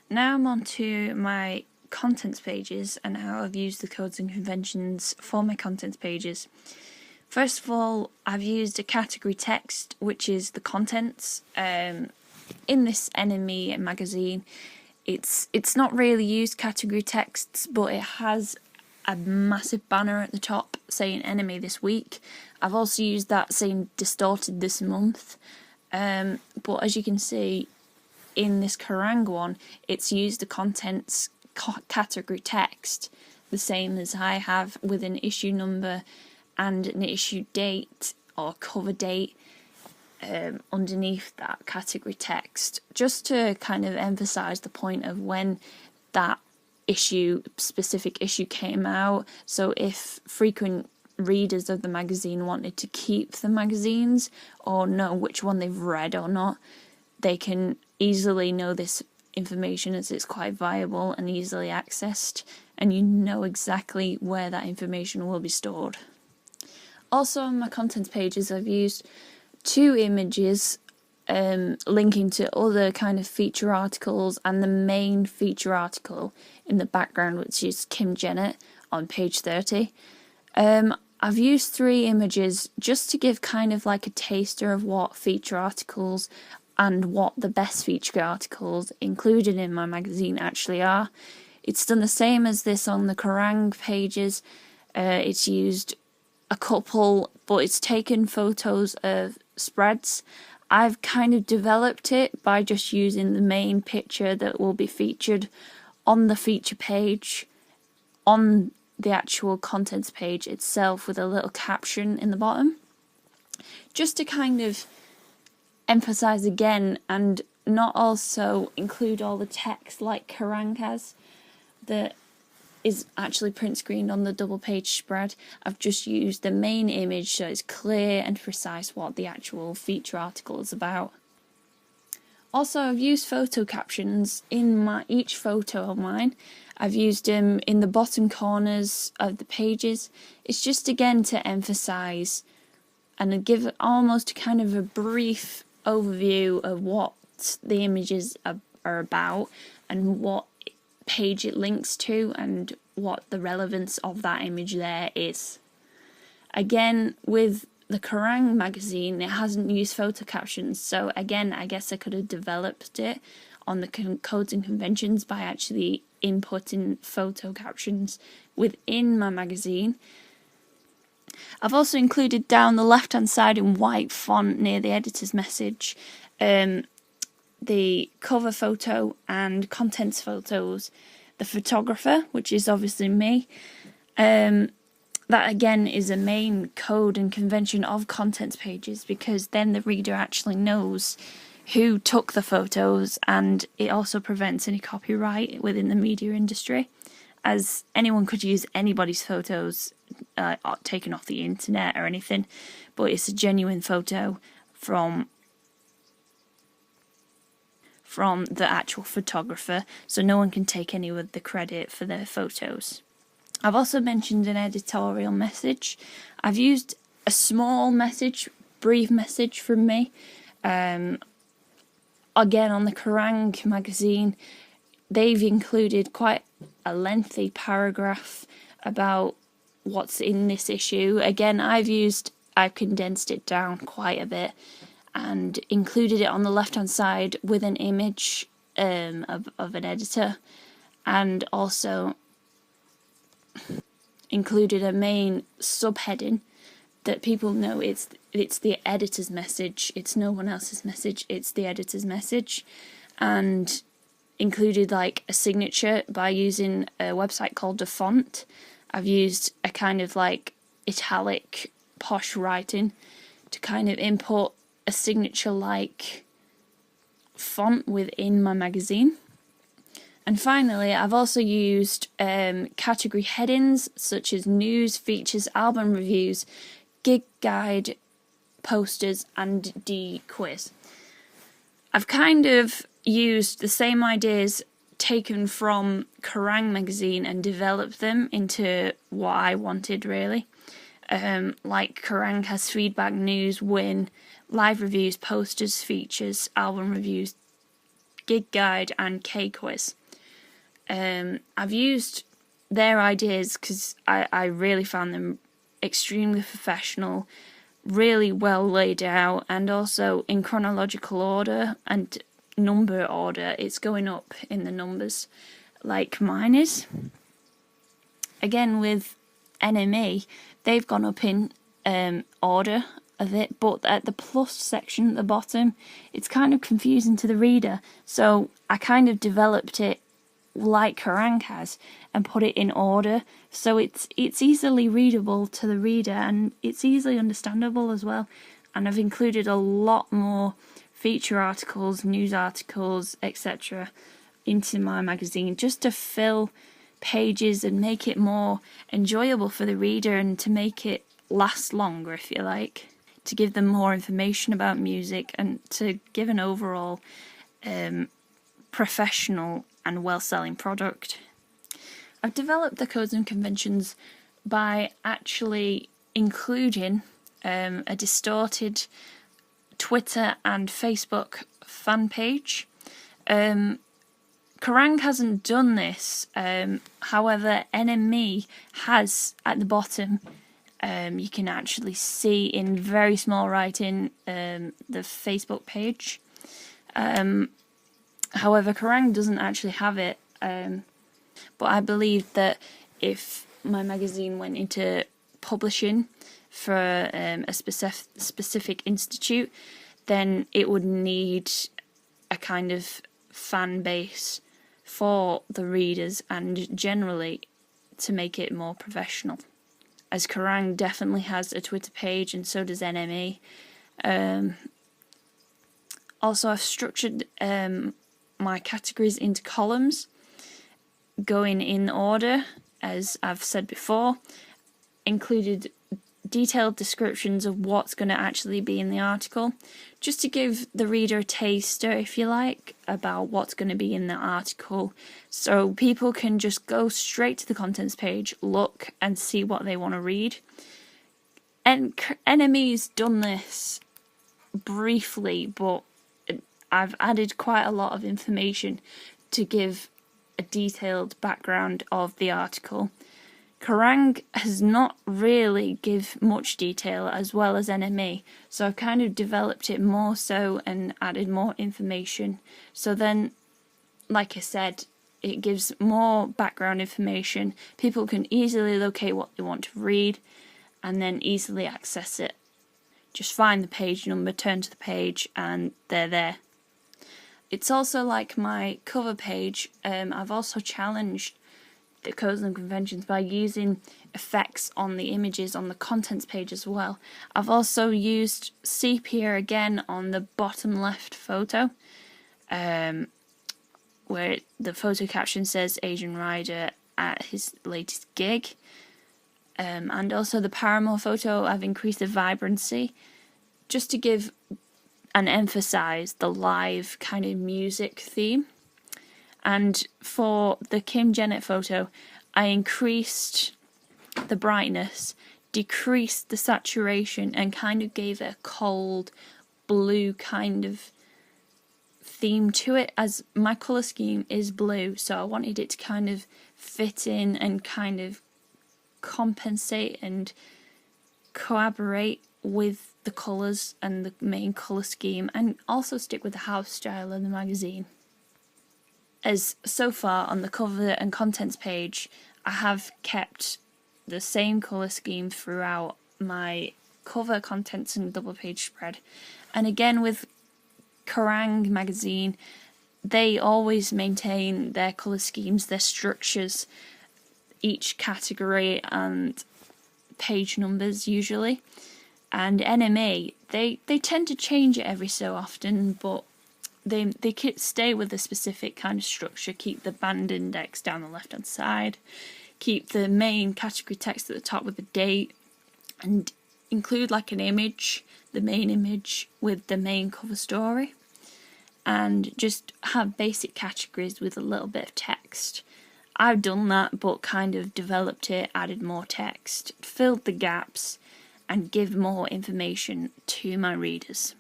Now I'm on to my contents pages and how I've used the codes and conventions for my contents pages. First of all, I've used a category text, which is the contents. In this NME magazine, it's not really used category texts, but it has a massive banner at the top saying enemy this week. I've also used that saying distorted this month. But as you can see, in this Kerrang one, it's used the contents category text, the same as I have with an issue number and an issue date or cover date underneath that category text, just to kind of emphasize the point of when that specific issue came out. So if frequent readers of the magazine wanted to keep the magazines or know which one they've read or not, they can easily know this information, as it's quite viable and easily accessed, and you know exactly where that information will be stored. Also on my contents pages, I've used 2 images linking to other kind of feature articles and the main feature article in the background, which is Kim Jennett on page 30. I've used 3 images just to give kind of like a taster of what feature articles and what the best feature articles included in my magazine actually are. It's done the same as this on the Kerrang pages. It's used a couple, but it's taken photos of spreads. I've kind of developed it by just using the main picture that will be featured on the feature page, on the actual contents page itself, with a little caption in the bottom, just to kind of emphasize again and not also include all the text like Kerrang has that is actually print screened on the double page spread. I've just used the main image so it's clear and precise what the actual feature article is about. Also, I've used photo captions in each photo of mine. I've used them in the bottom corners of the pages. It's just again to emphasize and give almost kind of a brief overview of what the images are about and what page it links to and what the relevance of that image there is. Again, with the Kerrang magazine, it hasn't used photo captions, so again, I guess I could have developed it on the codes and conventions by actually inputting photo captions within my magazine. I've also included down the left hand side in white font near the editor's message the cover photo and contents photos, the photographer, which is obviously me. That again is a main code and convention of contents pages, because then the reader actually knows who took the photos, and it also prevents any copyright within the media industry, as anyone could use anybody's photos taken off the internet or anything, but it's a genuine photo from the actual photographer, so no one can take any of the credit for their photos. I've also mentioned an editorial message. I've used a small message, brief message from me. Again, on the Kerrang magazine, they've included quite a lengthy paragraph about what's in this issue. Again, I've condensed it down quite a bit and included it on the left-hand side with an image of an editor, and also included a main subheading that people know it's the editor's message. It's no one else's message, it's the editor's message, and included like a signature by using a website called DaFont. I've used a kind of like italic posh writing to kind of input a signature like font within my magazine. And finally, I've also used category headings such as news, features, album reviews, gig guide, posters, and quiz. I've kind of used the same ideas taken from Kerrang magazine and developed them into what I wanted, really. Like Kerrang has feedback, news, win, live reviews, posters, features, album reviews, Gig Guide and K-Quiz. I've used their ideas because I really found them extremely professional, really well laid out, and also in chronological order and number order. It's going up in the numbers like mine is. Again, with NME, they've gone up in order of it, but at the plus section at the bottom, it's kind of confusing to the reader. So I kind of developed it like Kerrang has and put it in order, so it's easily readable to the reader and it's easily understandable as well. And I've included a lot more feature articles, news articles, etc. into my magazine just to fill pages and make it more enjoyable for the reader and to make it last longer, if you like, to give them more information about music and to give an overall professional and well-selling product. I've developed the codes and conventions by actually including a distorted Twitter and Facebook fan page. Kerrang hasn't done this, however NME has at the bottom. You can actually see in very small writing the Facebook page. However, Kerrang doesn't actually have it, but I believe that if my magazine went into publishing for a specific institute, then it would need a kind of fan base for the readers and generally to make it more professional. As Kerrang definitely has a Twitter page and so does NME. Also, I've structured my categories into columns, going in order, as I've said before, included detailed descriptions of what's going to actually be in the article, just to give the reader a taster, if you like, about what's going to be in the article, so people can just go straight to the contents page, look and see what they want to read. And NME's done this briefly, but I've added quite a lot of information to give a detailed background of the article. Kerrang has not really give much detail as well as NME, so I've kind of developed it more so and added more information. So then, like I said, it gives more background information. People can easily locate what they want to read and then easily access it. Just find the page number, turn to the page, and they're there. It's also like my cover page. I've also challenged the codes and conventions by using effects on the images on the contents page as well. I've also used sepia again on the bottom left photo, where the photo caption says Asian Rider at his latest gig. And also the Paramore photo, I've increased the vibrancy just to give and emphasize the live kind of music theme. And for the Kim Jennett photo, I increased the brightness, decreased the saturation, and kind of gave it a cold blue kind of theme to it, as my colour scheme is blue, so I wanted it to kind of fit in and kind of compensate and collaborate with the colours and the main colour scheme, and also stick with the house style of the magazine. As so far on the cover and contents page, I have kept the same colour scheme throughout my cover, contents and double page spread. And again with Kerrang magazine, they always maintain their colour schemes, their structures, each category and page numbers usually. And NME, they tend to change it every so often, but they stay with a specific kind of structure, keep the band index down the left hand side, keep the main category text at the top with the date, and include like an image, the main image with the main cover story, and just have basic categories with a little bit of text. I've done that, but kind of developed it, added more text, filled the gaps, and give more information to my readers.